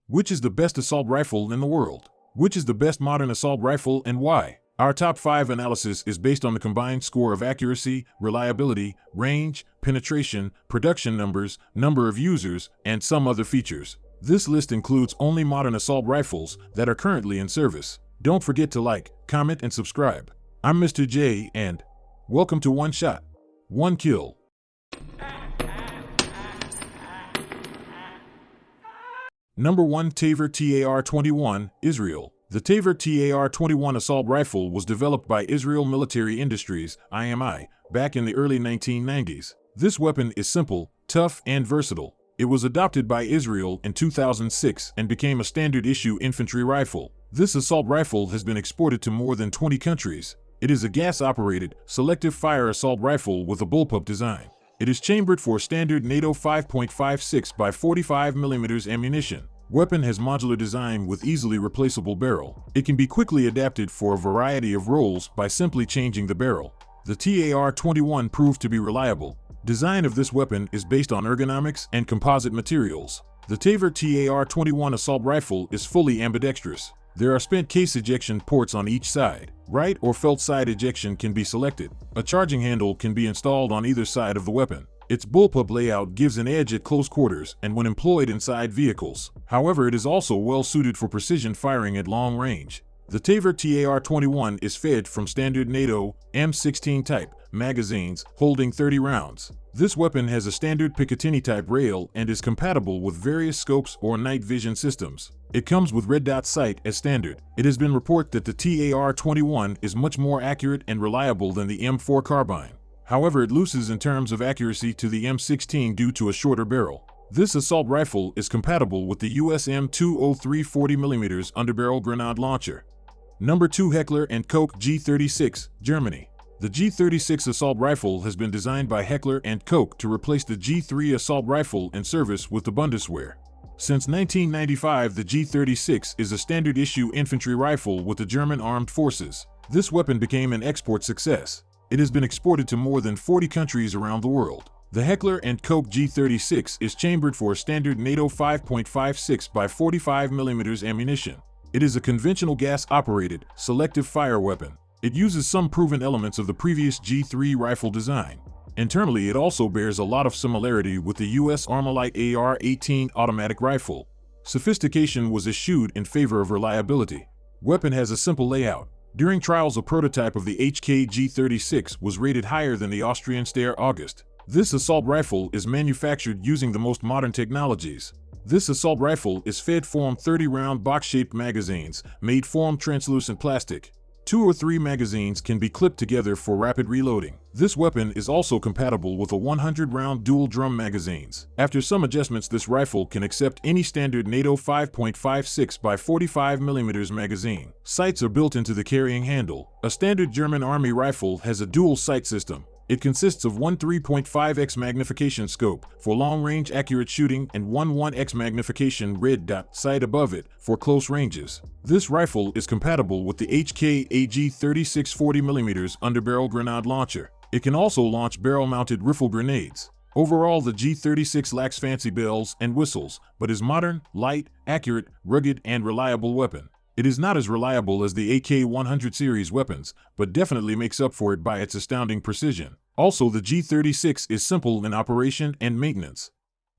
Which is the best assault rifle in the world? Which is the best modern assault rifle and why? Our top 5 analysis is based on the combined score of accuracy, reliability, range, penetration, production numbers, number of users, and some other features. This list includes only modern assault rifles that are currently in service. Don't forget to like, comment, and subscribe. I'm Mr. J, and welcome to One Shot, One Kill. Number 1. Taver Tar21, Israel. The Taver Tar21 assault rifle was developed by Israel Military Industries, IMI, back in the early 1990s. This weapon is simple, tough, and versatile. It was adopted by Israel in 2006 and became a standard-issue infantry rifle. This assault rifle has been exported to more than 20 countries. It is a gas-operated, selective-fire assault rifle with a bullpup design. It is chambered for standard NATO 5.56 by 45mm ammunition. Weapon has modular design with easily replaceable barrel. It can be quickly adapted for a variety of roles by simply changing the barrel. The Tar21 proved to be reliable. Design of this weapon is based on ergonomics and composite materials. The Taver Tar21 assault rifle is fully ambidextrous. There are spent case ejection ports on each side. Right or felt side ejection can be selected. A charging handle can be installed on either side of the weapon. Its bullpup layout gives an edge at close quarters and when employed inside vehicles. However, it is also well suited for precision firing at long range. The Taver Tar21 is fed from standard NATO M16 type magazines holding 30 rounds. This weapon has a standard Picatinny type rail and is compatible with various scopes or night vision systems. It comes with red dot sight as standard. It has been reported that the Tar21 is much more accurate and reliable than the M4 carbine. However, it loses in terms of accuracy to the M16 due to a shorter barrel. This assault rifle is compatible with the US M203 40mm underbarrel grenade launcher. Number 2. Heckler Koch G36, Germany. The G36 assault rifle has been designed by Heckler Koch to replace the G3 assault rifle in service with the Bundeswehr. Since 1995, the G36 is a standard-issue infantry rifle with the German armed forces. This weapon became an export success. It has been exported to more than 40 countries around the world. The Heckler Koch G36 is chambered for standard NATO 5.56 by 45mm ammunition. It is a conventional gas-operated, selective fire weapon. It uses some proven elements of the previous G3 rifle design. Internally, it also bears a lot of similarity with the US Armalite AR-18 automatic rifle. Sophistication was eschewed in favor of reliability. Weapon has a simple layout. During trials, a prototype of the HK G36 was rated higher than the Austrian Steyr August. This assault rifle is manufactured using the most modern technologies. This assault rifle is fed from 30-round box-shaped magazines made from translucent plastic. 2 or 3 magazines can be clipped together for rapid reloading. This weapon is also compatible with a 100-round dual-drum magazines. After some adjustments, this rifle can accept any standard NATO 5.56 by 45mm magazine. Sights are built into the carrying handle. A standard German Army rifle has a dual sight system. It consists of one 3.5x magnification scope for long-range accurate shooting and one 1x magnification red dot sight above it for close ranges. This rifle is compatible with the HK AG36 40mm underbarrel grenade launcher. It can also launch barrel-mounted rifle grenades. Overall, the G36 lacks fancy bells and whistles, but is modern, light, accurate, rugged, and reliable weapon. It is not as reliable as the AK-100 series weapons, but definitely makes up for it by its astounding precision. Also, the G36 is simple in operation and maintenance.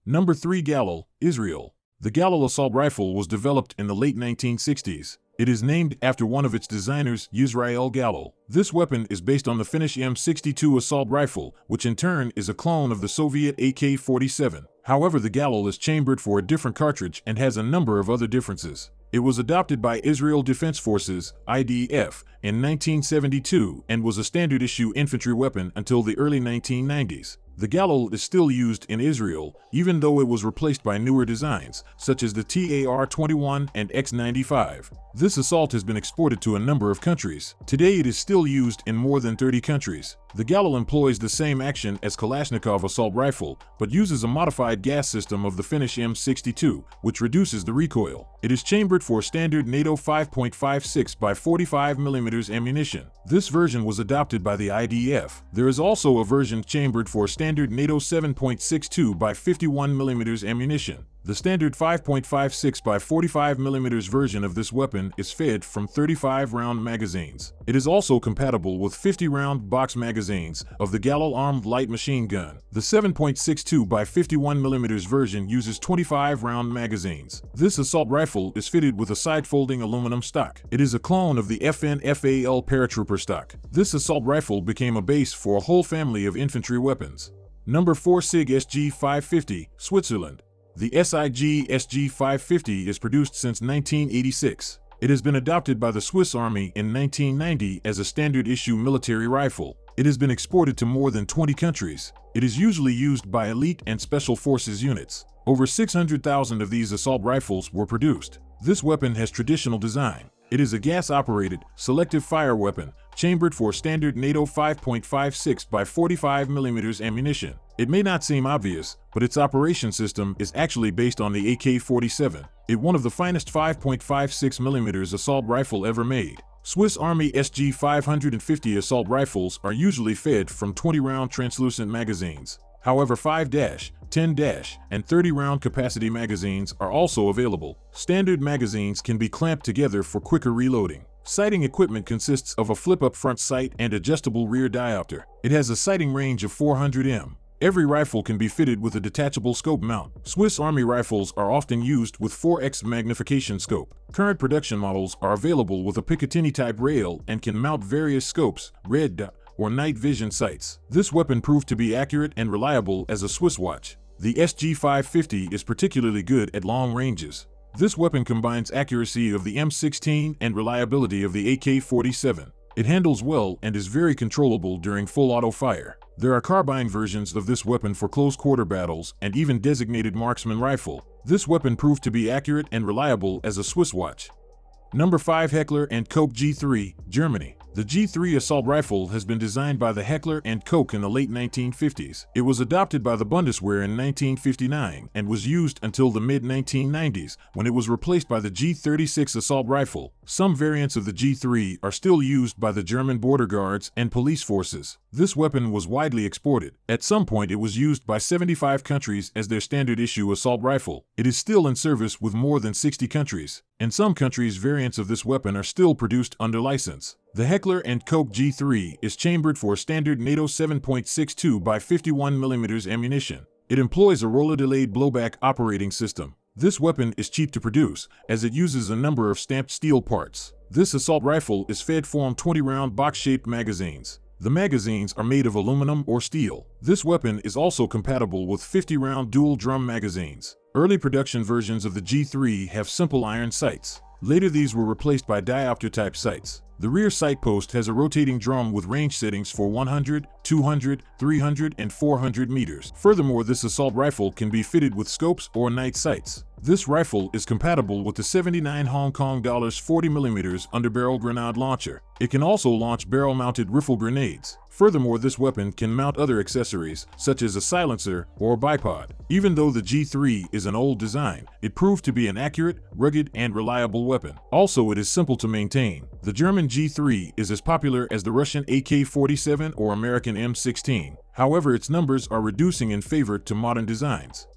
Number 3. Galil, Israel. The Galil assault rifle was developed in the late 1960s. It is named after one of its designers, Yisrael Galil. This weapon is based on the Finnish M62 assault rifle, which in turn is a clone of the Soviet AK-47. However, the Galil is chambered for a different cartridge and has a number of other differences. It was adopted by Israel Defense Forces, IDF, in 1972 and was a standard-issue infantry weapon until the early 1990s. The Galil is still used in Israel, even though it was replaced by newer designs, such as the Tar21 and X95. This assault has been exported to a number of countries. Today it is still used in more than 30 countries. The Galil employs the same action as Kalashnikov assault rifle, but uses a modified gas system of the Finnish M62, which reduces the recoil. It is chambered for standard NATO 5.56 by 45mm ammunition. This version was adopted by the IDF. There is also a version chambered for standard NATO 7.62 by 51mm ammunition. The standard 5.56 by 45 mm version of this weapon is fed from 35-round magazines. It is also compatible with 50-round box magazines of the Galil armed light machine gun. The 7.62 by 51 mm version uses 25-round magazines. This assault rifle is fitted with a side-folding aluminum stock. It is a clone of the FN-FAL paratrooper stock. This assault rifle became a base for a whole family of infantry weapons. Number 4. SIG SG550 Switzerland. The SIG SG550 is produced since 1986. It has been adopted by the Swiss Army in 1990 as a standard-issue military rifle. It has been exported to more than 20 countries. It is usually used by elite and special forces units. Over 600,000 of these assault rifles were produced. This weapon has traditional design. It is a gas-operated, selective fire weapon, chambered for standard NATO 5.56 by 45 mm ammunition. It may not seem obvious, but its operation system is actually based on the AK-47, one of the finest 5.56 mm assault rifle ever made. Swiss Army SG550 assault rifles are usually fed from 20-round translucent magazines. However, 5-, 10-, and 30-round capacity magazines are also available. Standard magazines can be clamped together for quicker reloading. Sighting equipment consists of a flip-up front sight and adjustable rear diopter. It has a sighting range of 400 m. Every rifle can be fitted with a detachable scope mount. Swiss Army rifles are often used with 4x magnification scope. Current production models are available with a Picatinny-type rail and can mount various scopes, red dot, or night vision sights. This weapon proved to be accurate and reliable as a Swiss watch. The SG550 is particularly good at long ranges. This weapon combines accuracy of the M16 and reliability of the AK-47. It handles well and is very controllable during full auto fire. There are carbine versions of this weapon for close-quarter battles and even designated marksman rifle. This weapon proved to be accurate and reliable as a Swiss watch. Number 5. Heckler Koch G3, Germany. The G3 assault rifle has been designed by the Heckler Koch in the late 1950s. It was adopted by the Bundeswehr in 1959 and was used until the mid-1990s, when it was replaced by the G36 assault rifle. Some variants of the G3 are still used by the German border guards and police forces. This weapon was widely exported. At some point, it was used by 75 countries as their standard-issue assault rifle. It is still in service with more than 60 countries. In some countries, variants of this weapon are still produced under license. The Heckler Koch G3 is chambered for standard NATO 7.62 by 51 mm ammunition. It employs a roller-delayed blowback operating system. This weapon is cheap to produce, as it uses a number of stamped steel parts. This assault rifle is fed from 20-round box-shaped magazines. The magazines are made of aluminum or steel. This weapon is also compatible with 50-round dual-drum magazines. Early production versions of the G3 have simple iron sights. Later, these were replaced by diopter-type sights. The rear sight post has a rotating drum with range settings for 100, 200, 300, and 400 meters. Furthermore, this assault rifle can be fitted with scopes or night sights. This rifle is compatible with the 79 Hong Kong dollars 40mm underbarrel grenade launcher. It can also launch barrel-mounted rifle grenades. Furthermore, this weapon can mount other accessories, such as a silencer or a bipod. Even though the G3 is an old design, it proved to be an accurate, rugged, and reliable weapon. Also, it is simple to maintain. The German G3 is as popular as the Russian AK-47 or American M16. However, its numbers are reducing in favor to modern designs.